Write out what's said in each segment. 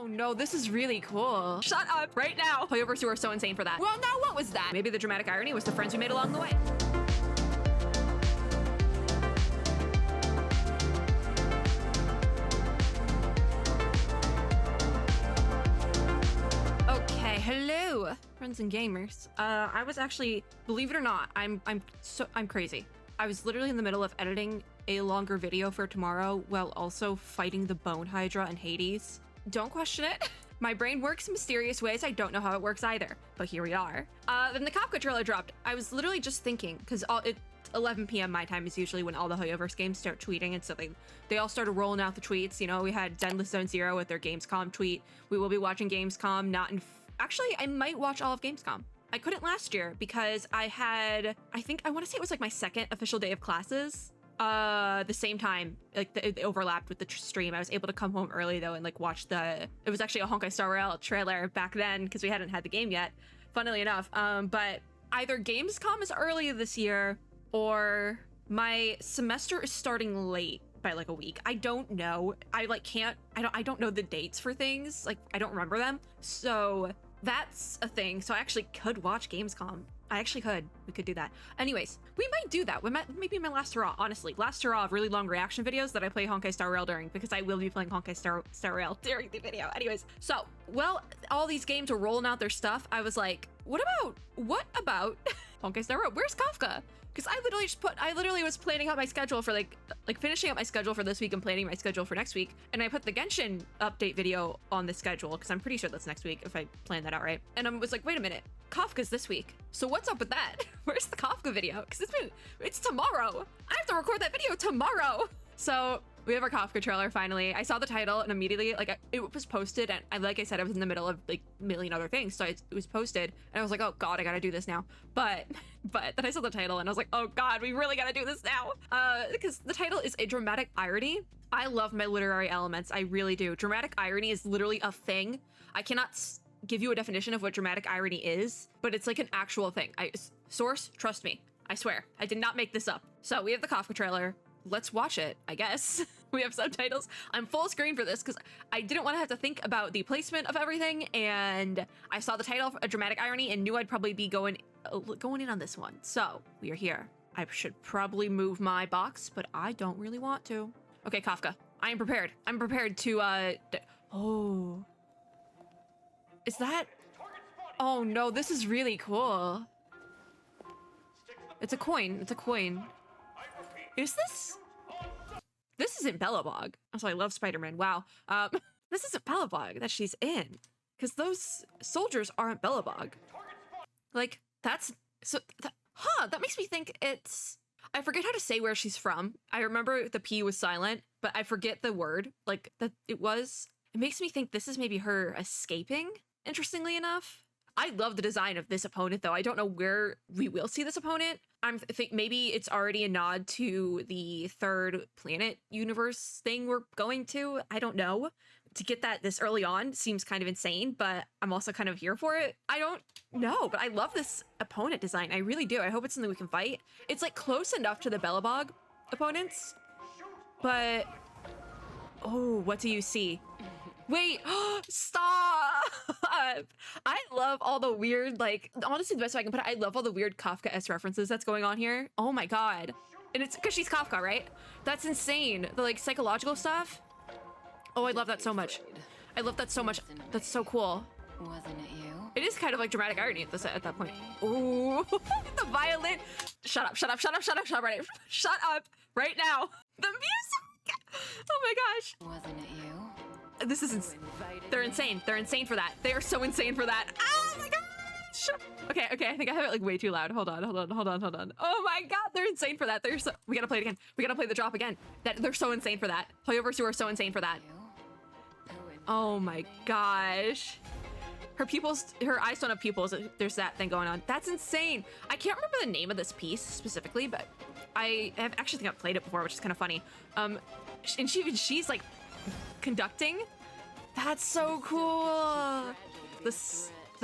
Oh no, this is really cool. Shut up right now. Hoyovers who are so insane for that. Well, now what was that? Maybe the dramatic irony was the friends we made along the way. Okay, hello, friends and gamers. I was actually, believe it or not, I'm crazy. I was literally in the middle of editing a longer video for tomorrow while also fighting the Bone Hydra in Hades. Don't question it. My brain works in mysterious ways. I don't know how it works either, but here we are. Then the KAFKA trailer dropped. I was literally just thinking, because 11 p.m. my time is usually when all the Hoyoverse games start tweeting, and so they all started rolling out the tweets. You know, we had Zenless Zone Zero with their Gamescom tweet. We will be watching Gamescom, actually, I might watch all of Gamescom. I couldn't last year because I want to say it was like my second official day of classes. The same time, like it overlapped with the stream. I was able to come home early though and like watch it was actually a Honkai Star Rail trailer back then because we hadn't had the game yet, funnily enough. But either Gamescom is early this year or my semester is starting late by like a week. I don't know. I don't know the dates for things. Like I don't remember them. So that's a thing. So I actually could watch Gamescom. I actually could. We could do that. Anyways, we might do that. Maybe my last hurrah, honestly. Last hurrah of really long reaction videos that I play Honkai Star Rail during, because I will be playing Honkai Star Rail during the video. Anyways, so, well, all these games are rolling out their stuff. I was like, what about Honkai Star Rail? Where's KAFKA? Because I literally was planning out my schedule for like finishing up my schedule for this week and planning my schedule for next week. And I put the Genshin update video on the schedule because I'm pretty sure that's next week if I planned that out right. And I was like, wait a minute, KAFKA's this week. So what's up with that? Where's the KAFKA video? Because it's tomorrow. I have to record that video tomorrow. So we have our KAFKA trailer finally. I saw the title and immediately it was posted, and like I said, I was in the middle of like a million other things, so it was posted and I was like, oh god, I gotta do this now. But then I saw the title and I was like, oh god, we really gotta do this now, because the title is a dramatic irony. I love my literary elements, I really do. Dramatic irony is literally a thing. I cannot give you a definition of what dramatic irony is, but it's like an actual thing. Source, trust me, I swear, I did not make this up. So we have the KAFKA trailer. Let's watch it, I guess. We have subtitles. I'm full screen for this because I didn't want to have to think about the placement of everything, and I saw the title, A Dramatic Irony, and knew I'd probably be going in on this one. So we are here. I should probably move my box, but I don't really want to. Okay, KAFKA, I am prepared. I'm prepared to, oh. Is that? Oh no, this is really cool. It's a coin, it's a coin. Is this? This isn't Belobog. Also, I love Spider-Man. Wow. This isn't Belobog that she's in, because those soldiers aren't Belobog. Like, that's so. That makes me think it's. I forget how to say where she's from. I remember the P was silent, but I forget the word. Like that it was. It makes me think this is maybe her escaping. Interestingly enough. I love the design of this opponent, though. I don't know where we will see this opponent. I think maybe it's already a nod to the third planet universe thing we're going to. I don't know. To get that this early on seems kind of insane, but I'm also kind of here for it. I don't know, but I love this opponent design. I really do. I hope it's something we can fight. It's like close enough to the Belobog opponents, but oh, what do you see? Wait, stop! I love all the weird, like, honestly, the best way I can put it, I love all the weird Kafka-esque references that's going on here. Oh my god. And it's because she's KAFKA, right? That's insane. The, like, psychological stuff. Oh, I love that so much. I love that so much. That's so cool. Wasn't it you? It is kind of like dramatic irony at that point. Ooh, the violin. Shut up, shut up, shut up, shut up, shut up, right now. Shut up right now. The music. Oh my gosh. Wasn't it you? This is they're insane. They're insane for that. They are so insane for that. Oh my gosh. Okay, I think I have it like way too loud. Hold on. Oh my god, they're insane for that. We gotta play it again. We gotta play the drop again. They're so insane for that. Hoyovers who are so insane for that. Oh my gosh. Her pupils, her eyes don't have pupils. There's that thing going on. That's insane. I can't remember the name of this piece specifically, but I actually think I've played it before, which is kind of funny. And she's like conducting. That's so cool. The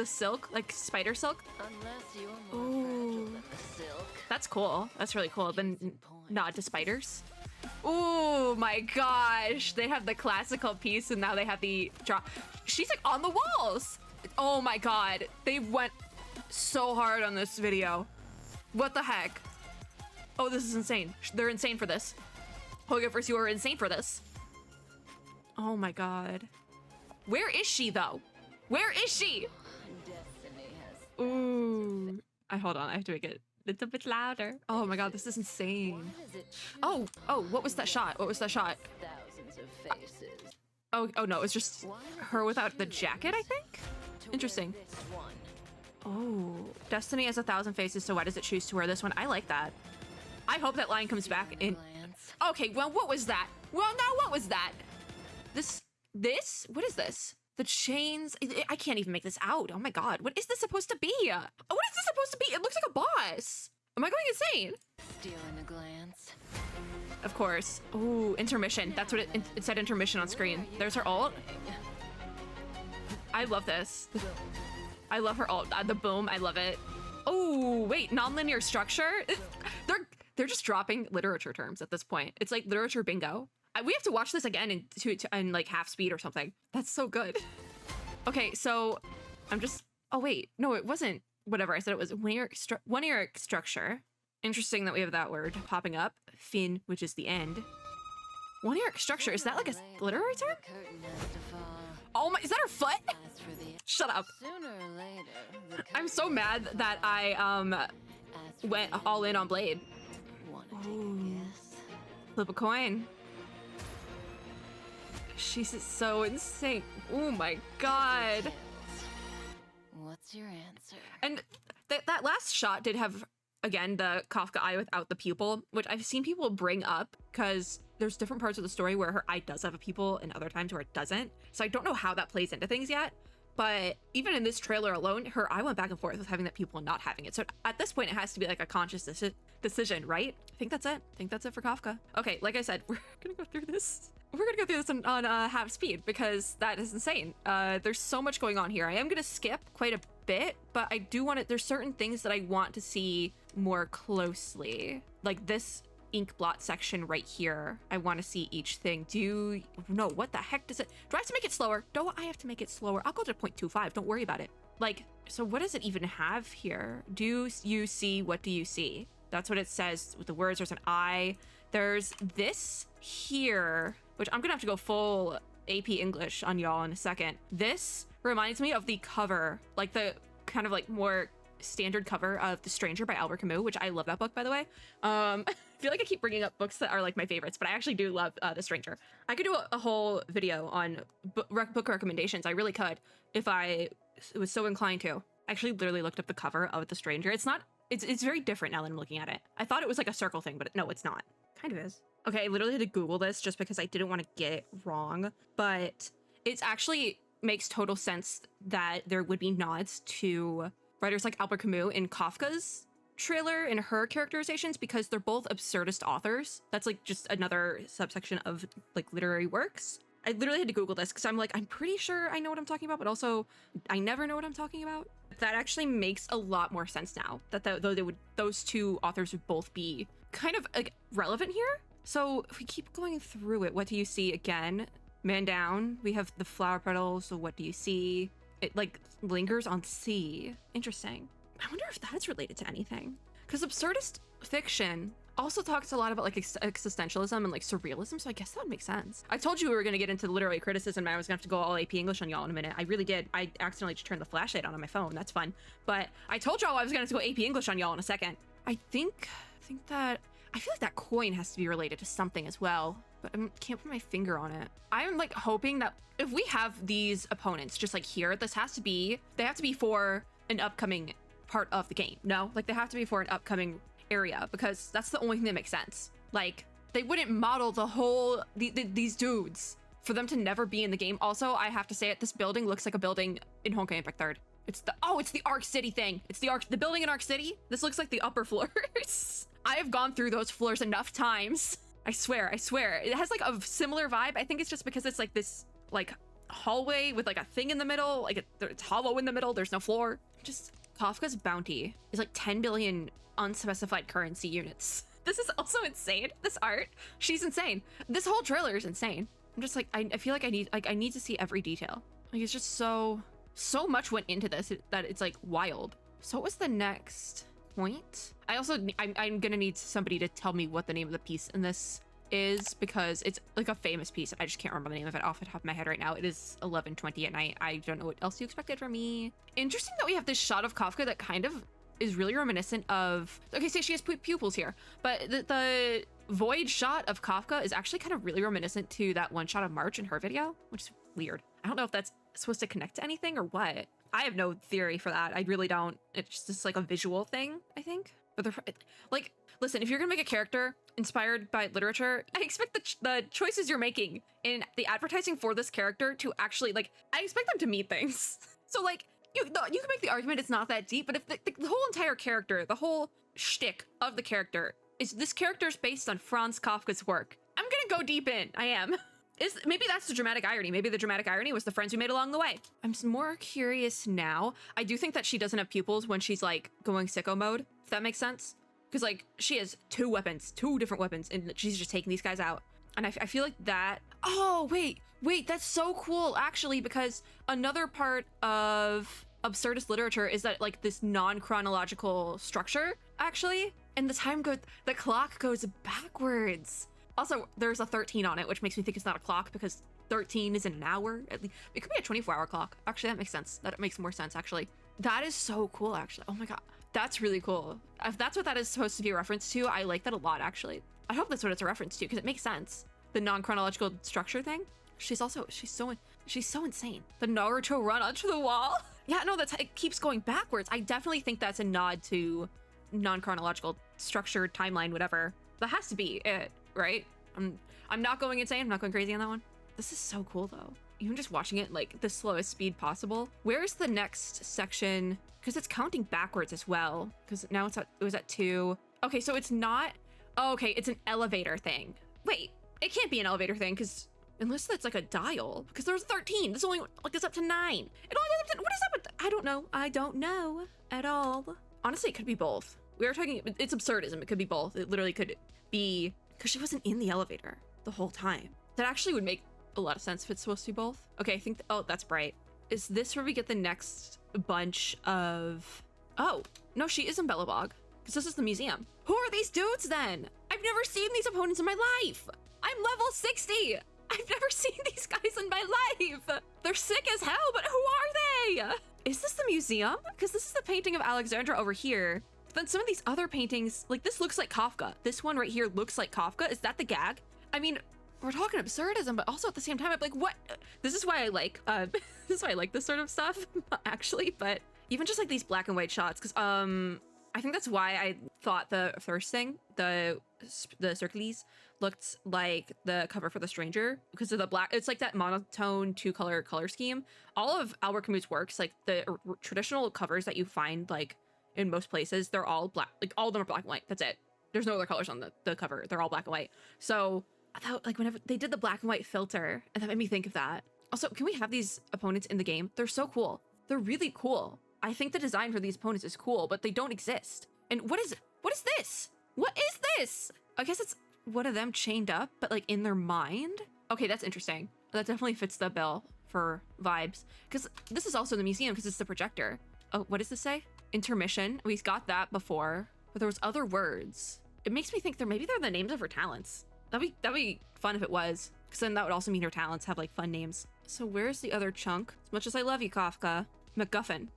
silk, like spider silk. Ooh, that's cool. That's really cool. The nod to spiders. Oh my gosh. They have the classical piece and now they have the drop. She's like on the walls. Oh my god. They went so hard on this video. What the heck? Oh, this is insane. They're insane for this. Hogaverse, you are insane for this. Oh my god. Where is she though? Where is she? Ooh. Hold on. I have to make it a little bit louder. Oh my god, this is insane. Oh, what was that shot? What was that shot? Oh no, it's just her without the jacket, I think? Interesting. Oh, Destiny has 1,000 faces, so why does it choose to wear this one? I like that. I hope that line comes back in. Okay, well, what was that? Well, now what was that? This? What is this? The chains? I can't even make this out. Oh my god, what is this supposed to be? What is this supposed to be? It looks like a boss. Am I going insane? Stealing a glance. Of course. Ooh, intermission. That's what it said, intermission on screen. There's her ult. I love this. I love her ult. The boom, I love it. Oh, wait, nonlinear structure? They're just dropping literature terms at this point. It's like literature bingo. We have to watch this again in like half speed or something. That's so good. Okay, so I'm just, oh wait, no, it wasn't whatever I said it was. One-ear structure. Interesting that we have that word popping up. Fin, which is the end. One-ear structure, is that like a literary term? Oh my, is that her foot? Shut up. I'm so mad that I went all in on Blade. Ooh. Flip a coin. She's so insane. Oh my god. What's your answer? And that last shot did have, again, the KAFKA eye without the pupil, which I've seen people bring up because there's different parts of the story where her eye does have a pupil and other times where it doesn't. So I don't know how that plays into things yet. But even in this trailer alone, her eye went back and forth with having that pupil and not having it. So at this point, it has to be like a conscious decision, right? I think that's it. I think that's it for KAFKA. Okay, like I said, we're gonna go through this. We're gonna go through this on half speed because that is insane. There's so much going on here. I am gonna skip quite a bit, but I do want to, there's certain things that I want to see more closely. Like this ink blot section right here. I want to see each thing. No, what the heck does it, do I have to make it slower? Don't I have to make it slower? I'll go to 0.25, don't worry about it. Like, so what does it even have here? Do you see, what do you see? That's what it says with the words. There's an eye. There's this here, which I'm gonna have to go full AP English on y'all in a second. This reminds me of the cover, like the kind of like more standard cover of The Stranger by Albert Camus, which I love that book, by the way. I feel like I keep bringing up books that are like my favorites, but I actually do love The Stranger. I could do a whole video on book recommendations. I really could if I was so inclined to. I actually literally looked up the cover of The Stranger. It's very different now that I'm looking at it. I thought it was like a circle thing, but no, it's not. Kind of is. Okay, I literally had to Google this just because I didn't want to get it wrong, but it actually makes total sense that there would be nods to writers like Albert Camus in Kafka's trailer and her characterizations because they're both absurdist authors. That's like just another subsection of like literary works. I literally had to Google this because I'm like, I'm pretty sure I know what I'm talking about, but also I never know what I'm talking about. That actually makes a lot more sense now that those two authors would both be kind of like relevant here. So if we keep going through it, what do you see again? Man down, we have the flower petals. So what do you see? It like lingers on C. Interesting. I wonder if that's related to anything. Because absurdist fiction also talks a lot about like existentialism and like surrealism, so I guess that would make sense. I told you we were gonna get into literary criticism and I was gonna have to go all AP English on y'all in a minute. I really did. I accidentally just turned the flashlight on my phone. That's fun. But I told y'all I was gonna have to go AP English on y'all in a second. I think that, I feel like that coin has to be related to something as well, but I can't put my finger on it. I'm like hoping that if we have these opponents just like here, they have to be for an upcoming part of the game. No, like they have to be for an upcoming area because that's the only thing that makes sense. Like they wouldn't model the whole these dudes for them to never be in the game. Also, I have to say it, this building looks like a building in Honkai Impact 3rd. It's the Arc City thing. It's the building in Arc City. This looks like the upper floors. I have gone through those floors enough times. I swear. It has like a similar vibe. I think it's just because it's like this like hallway with like a thing in the middle. Like it's hollow in the middle. There's no floor. Just Kafka's bounty is like 10 billion unspecified currency units. This is also insane. This art, she's insane. This whole trailer is insane. I'm just like, I feel like I need to see every detail. Like, it's just so much went into this that it's like wild. So what was the next point? I'm gonna need somebody to tell me what the name of the piece in this is, because it's like a famous piece. I just can't remember the name of it off the top of my head right now. It is 11:20 at night. I don't know what else you expected from me. Interesting that we have this shot of KAFKA that kind of is really reminiscent of, okay, so she has pupils here, but the void shot of KAFKA is actually kind of really reminiscent to that one shot of March in her video, which is weird. I don't know if that's supposed to connect to anything or what. I have no theory for that. I really don't. It's just like a visual thing, I think. But they're like, listen, if you're gonna make a character inspired by literature, I expect the choices you're making in the advertising for this character to actually, like, I expect them to mean things. So like, you can make the argument it's not that deep, but if the whole entire character, the whole shtick of the character is this character's based on Franz Kafka's work, I'm gonna go deep in. I am. Maybe that's the dramatic irony. Maybe the dramatic irony was the friends we made along the way. I'm more curious now. I do think that she doesn't have pupils when she's like going sicko mode, if that makes sense. Because like she has two different weapons, and she's just taking these guys out. And I feel like that, oh, wait, that's so cool actually, because another part of absurdist literature is that like this non-chronological structure actually, and the clock goes backwards. Also, there's a 13 on it, which makes me think it's not a clock because 13 is an hour. At least it could be a 24-hour clock. Actually, that makes sense. That makes more sense, actually. That is so cool, actually. Oh my god. That's really cool. If that's what that is supposed to be a reference to, I like that a lot, actually. I hope that's what it's a reference to, because it makes sense. The non-chronological structure thing. She's so insane. The Naruto run onto the wall. Yeah, no, it keeps going backwards. I definitely think that's a nod to non-chronological structure, timeline, whatever. That has to be it. Right? I'm not going insane. I'm not going crazy on that one. This is so cool though. Even just watching it like the slowest speed possible. Where's the next section? Because it's counting backwards as well. Because now it was at 2. Okay, so it's not. Oh, okay, it's an elevator thing. Wait, it can't be an elevator thing because unless that's like a dial. Because there's 13. This only like goes up to 9. It only goes up to. What is up with? I don't know. I don't know at all. Honestly, it could be both. We were talking. It's absurdism. It could be both. It literally could be. Because she wasn't in the elevator the whole time. That actually would make a lot of sense if it's supposed to be both. Okay, I think, oh, that's bright. Is this where we get the next bunch of, oh, no, she is in Bellabog. Because this is the museum. Who are these dudes then? I've never seen these opponents in my life. I'm level 60. I've never seen these guys in my life. They're sick as hell, but who are they? Is this the museum? Because this is the painting of Alexandra over here. Then some of these other paintings, like this looks like KAFKA. This one right here looks like KAFKA. Is that the gag? I mean, we're talking absurdism, but also at the same time, I'm like, what? This is why I like, this is why I like this sort of stuff, actually. But even just like these black and white shots, because I think that's why I thought the first thing, the circles looked like the cover for The Stranger, because of the black. It's like that monotone two-color color scheme. All of Albert Camus' works, like the traditional covers that you find, like in most places, they're all black. Like all of them are black and white. That's it. There's no other colors on the cover. They're all black and white. So I thought, like, whenever they did the black and white filter, and that made me think of that. Also, can we have these opponents in the game? They're so cool. They're really cool. I think the design for these opponents is cool, but they don't exist. And what is this? What is this? I guess it's one of them chained up, but like in their mind. Okay, that's interesting. That definitely fits the bill for vibes. Because this is also the museum because it's the projector. Oh, what does this say? Intermission. We got that before, but there was other words. It makes me think maybe they're the names of her talents. That'd be fun if it was, because then that would also mean her talents have like fun names. So where's the other chunk? As much as I love you, KAFKA. MacGuffin.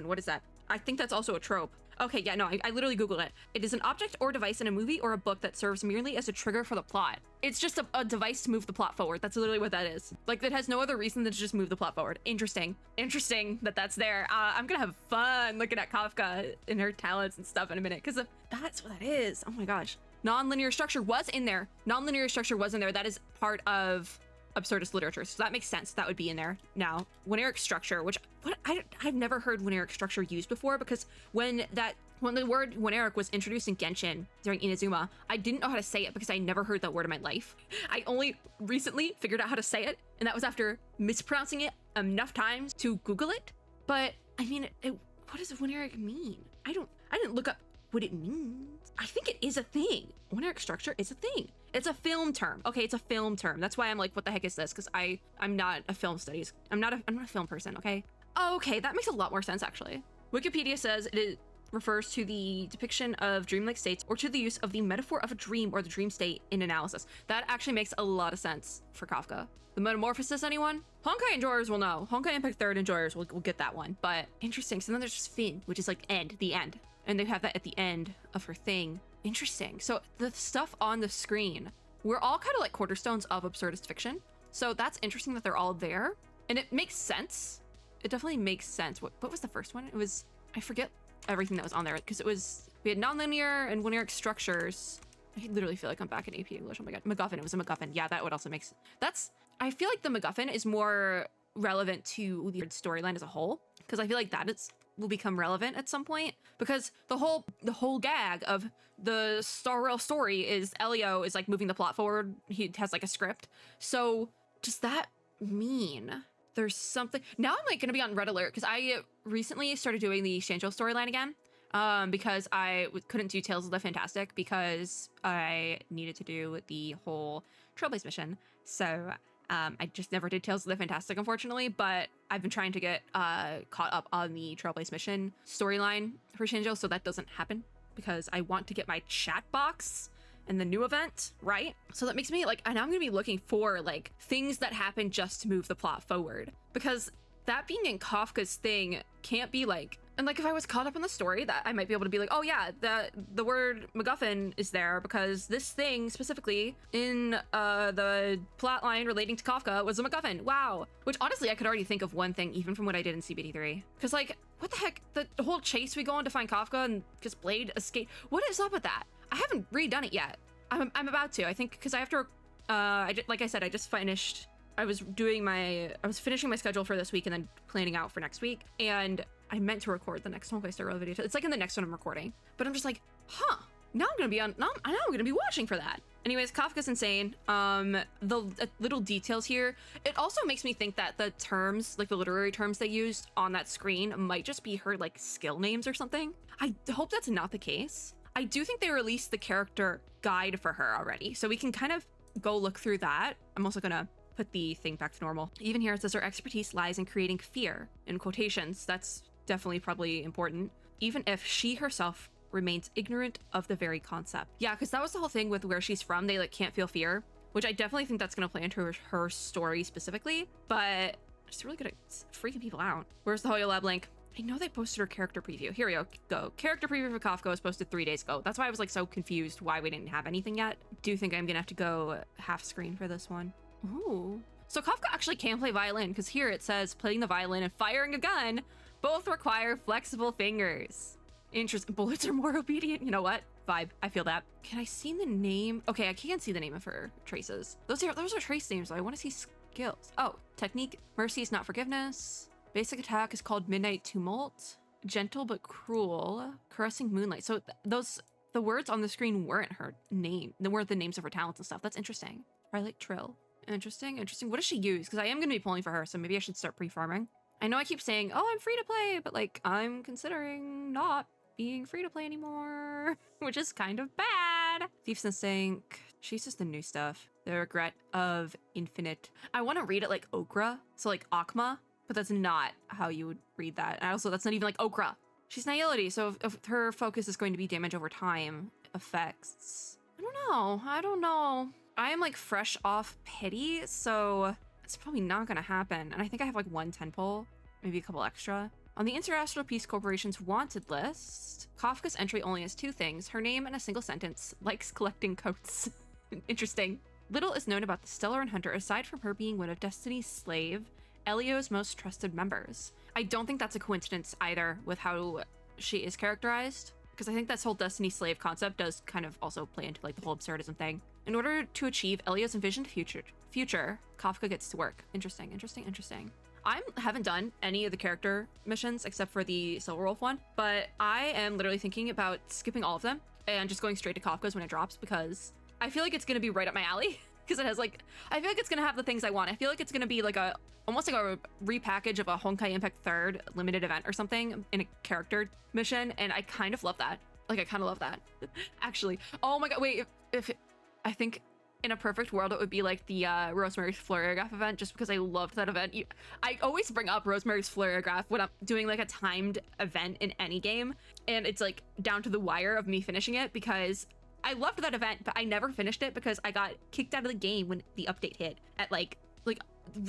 What is that? I think that's also a trope. Okay, yeah, no, I literally Googled it. It is an object or device in a movie or a book that serves merely as a trigger for the plot. It's just a device to move the plot forward. That's literally what that is. Like, that has no other reason than to just move the plot forward. Interesting that that's there. I'm gonna have fun looking at KAFKA and her talents and stuff in a minute, because that's what that is. Oh my gosh. Non-linear structure was in there. That is part of absurdist literature, so that makes sense. That would be in there. Now, Wineric structure, which I've never heard Wineric structure used before, because when the word Wineric was introduced in Genshin during Inazuma, I didn't know how to say it because I never heard that word in my life. I only recently figured out how to say it, and that was after mispronouncing it enough times to Google it. But I mean, what does Wineric mean? I didn't look up what it means. I think it is a thing. Oniric structure is a thing. It's a film term. Okay, it's a film term. That's why I'm like, what the heck is this? Because I'm not a film studies. I'm not a film person, okay? Okay, that makes a lot more sense actually. Wikipedia says it refers to the depiction of dreamlike states or to the use of the metaphor of a dream or the dream state in analysis. That actually makes a lot of sense for Kafka. The metamorphosis, anyone? Honkai enjoyers will know. Honkai Impact 3rd enjoyers will get that one. But interesting. So then there's just Finn, which is like the end. And they have that at the end of her thing. Interesting. So the stuff on the screen, we're all kind of like cornerstones of absurdist fiction. So that's interesting that they're all there. And it makes sense. It definitely makes sense. What was the first one? It was, I forget everything that was on there because it was, we had nonlinear and linear structures. I literally feel like I'm back in AP English. Oh my God. MacGuffin. It was a MacGuffin. Yeah, that would also make sense. I feel like the MacGuffin is more relevant to the storyline as a whole because I feel like that will become relevant at some point because the whole gag of the Star Rail story is Elio is like moving the plot forward. He has like a script. So does that mean there's something? Now I'm like going to be on red alert because I recently started doing the Shanjo storyline again because I couldn't do Tales of the Fantastic because I needed to do the whole Trailblaze mission. So I just never did Tales of the Fantastic, unfortunately, but I've been trying to get caught up on the Trailblaze mission storyline for Shinjo, so that doesn't happen because I want to get my chat box in the new event, right? So that makes me like, and I'm gonna be looking for like things that happen just to move the plot forward because that being in Kafka's thing can't be like, and like if I was caught up in the story, that I might be able to be like, oh yeah, the word MacGuffin is there because this thing specifically in the plot line relating to Kafka was a MacGuffin. Wow. Which honestly, I could already think of one thing even from what I did in CBD3. Because like, what the heck? The whole chase we go on to find Kafka and just Blade escape. What is up with that? I haven't redone it yet. I'm about to, I think, because I have to, like I said, I just finished, I was finishing my schedule for this week and then planning out for next week. And I meant to record the next Honkai Star Rail video. It's like in the next one I'm recording, but I'm just like, huh, now I'm gonna be watching for that. Anyways, Kafka's insane. The little details here, it also makes me think that the terms, like the literary terms they used on that screen might just be her like skill names or something. I hope that's not the case. I do think they released the character guide for her already, so we can kind of go look through that. I'm also gonna put the thing back to normal. Even here it says her expertise lies in creating fear, in quotations. That's definitely probably important, even if she herself remains ignorant of the very concept. Yeah, because that was the whole thing with where she's from. They like can't feel fear, which I definitely think that's gonna play into her story specifically, but she's really good at freaking people out. Where's the Hoyo Lab link? I know they posted her character preview. Here we go. Character preview for Kafka was posted 3 days ago. That's why I was like so confused why we didn't have anything yet. Do think I'm gonna have to go half screen for this one. Ooh. So Kafka actually can play violin because here it says playing the violin and firing a gun both require flexible fingers. Interesting. Bullets are more obedient. You know what? Vibe. I feel that. Can I see the name? Okay, I can't see the name of her traces. Those are trace names. So I want to see skills. Oh, technique. Mercy is not forgiveness. Basic attack is called Midnight Tumult. Gentle but cruel. Caressing Moonlight. So the words on the screen weren't her name. They weren't the names of her talents and stuff. That's interesting. I like Trill. Interesting. What does she use? Because I am going to be pulling for her, so maybe I should start pre-farming. I know I keep saying, oh, I'm free to play, but like I'm considering not being free to play anymore, which is kind of bad. Thieves in Sync. She's just the new stuff. The Regret of Infinite. I want to read it like Okra, so like Akma, but that's not how you would read that. And also, that's not even like Okra. She's Nihility, so if her focus is going to be damage over time effects. I don't know. I am like fresh off pity, so it's probably not gonna happen. And I think I have like 1 10 pull, maybe a couple extra. On the International Peace Corporation's wanted list, Kafka's entry only has 2 things: her name and a single sentence: likes collecting coats. Interesting. Little is known about the Stellar Hunter aside from her being one of Destiny's Slave, Elio's most trusted members. I don't think that's a coincidence either with how she is characterized, because I think this whole Destiny Slave concept does kind of also play into like the whole absurdism thing. In order to achieve Elio's envisioned future, Kafka gets to work. Interesting. I haven't done any of the character missions except for the Silver Wolf one, but I am literally thinking about skipping all of them and just going straight to Kafka's when it drops because I feel like it's going to be right up my alley because it has like, I feel like it's going to have the things I want. I feel like it's going to be like almost like a repackage of a Honkai Impact 3rd limited event or something in a character mission, and I kind of love that. Like, I kind of love that. Actually, oh my god, wait, if I think in a perfect world it would be like the Rosemary's Flurrygraph event, just because I loved that event. I always bring up Rosemary's Flurrygraph when I'm doing like a timed event in any game, and it's like down to the wire of me finishing it, because I loved that event, but I never finished it because I got kicked out of the game when the update hit at like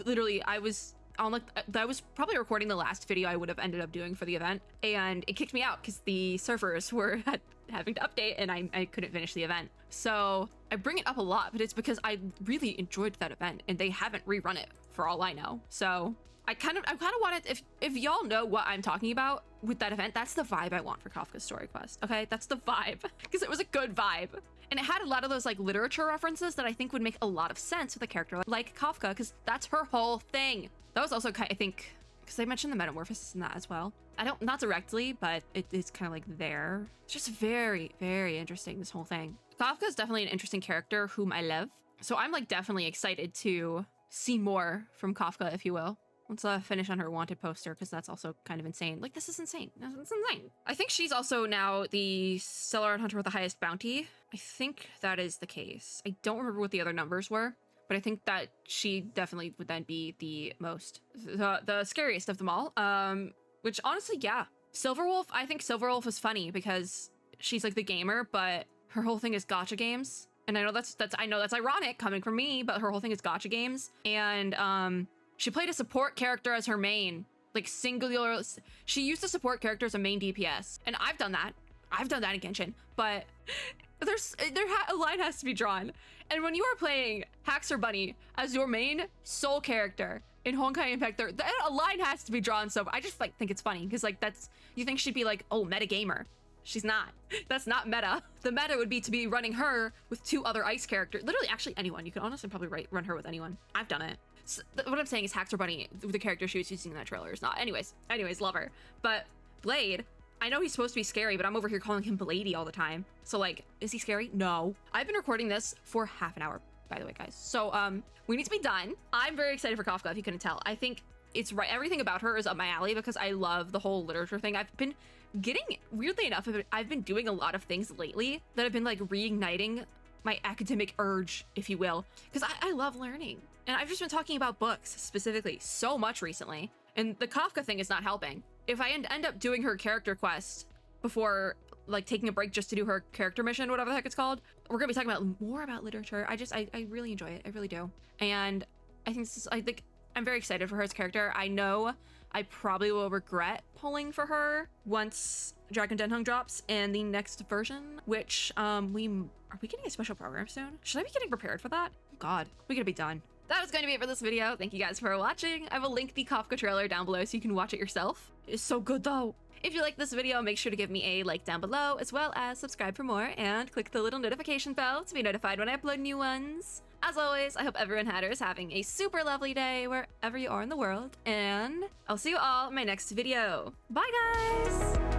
literally I was on like I was probably recording the last video I would have ended up doing for the event, and it kicked me out because the servers were having to update and I couldn't finish the event. So I bring it up a lot, but it's because I really enjoyed that event and they haven't rerun it for all I know. So I kind of wanted, if y'all know what I'm talking about with that event, that's the vibe I want for Kafka's Story Quest. Okay, that's the vibe, because it was a good vibe. And it had a lot of those like literature references that I think would make a lot of sense with a character like Kafka, because that's her whole thing. That was also kind of, I think, because they mentioned the metamorphosis in that as well. I don't, not directly, but it is kind of like there. It's just very, very interesting, this whole thing. Kafka is definitely an interesting character whom I love. So I'm like definitely excited to see more from Kafka, if you will. Let's finish on her wanted poster, because that's also kind of insane. Like, this is insane. It's insane. I think she's also now the Stellar Hunter with the highest bounty. I think that is the case. I don't remember what the other numbers were, but I think that she definitely would then be the most, the scariest of them all. Which honestly, yeah. Silverwolf, I think Silverwolf is funny because she's like the gamer, but her whole thing is gacha games. And I know that's ironic coming from me, but her whole thing is gacha games. And she played a support character as her main, like singular. She used a support character as a main DPS, and I've done that. I've done that in Genshin, but a line has to be drawn. And when you are playing Haxor Bunny as your main sole character in Honkai Impact, a line has to be drawn. So I just like think it's funny because like you think she'd be like, oh, meta gamer. She's not. That's not meta. The meta would be to be running her with two other ice characters. Literally, actually anyone. You could honestly probably run her with anyone. I've done it. So what I'm saying is Haxor Bunny, the character she was using in that trailer, is not. Anyways, love her. But Blade, I know he's supposed to be scary, but I'm over here calling him Bladey all the time. So like, is he scary? No. I've been recording this for half an hour, by the way, guys. So we need to be done. I'm very excited for Kafka, if you couldn't tell. I think it's right. Everything about her is up my alley because I love the whole literature thing. I've been getting, weirdly enough, I've been doing a lot of things lately that have been like reigniting my academic urge, if you will, because I love learning. And I've just been talking about books specifically so much recently, and the Kafka thing is not helping. If I end up doing her character quest before like taking a break just to do her character mission, whatever the heck it's called, we're gonna be talking about more about literature. I really enjoy it. I really do. And I think I'm very excited for her as a character. I know I probably will regret pulling for her once Dragon Den Hung drops in the next version, which are we getting a special program soon? Should I be getting prepared for that? Oh God, we gotta be done. That was going to be it for this video. Thank you guys for watching. I will link the Kafka trailer down below so you can watch it yourself. It's so good though. If you like this video, make sure to give me a like down below, as well as subscribe for more and click the little notification bell to be notified when I upload new ones. As always, I hope everyone hatter is having a super lovely day wherever you are in the world, and I'll see you all in my next video. Bye guys!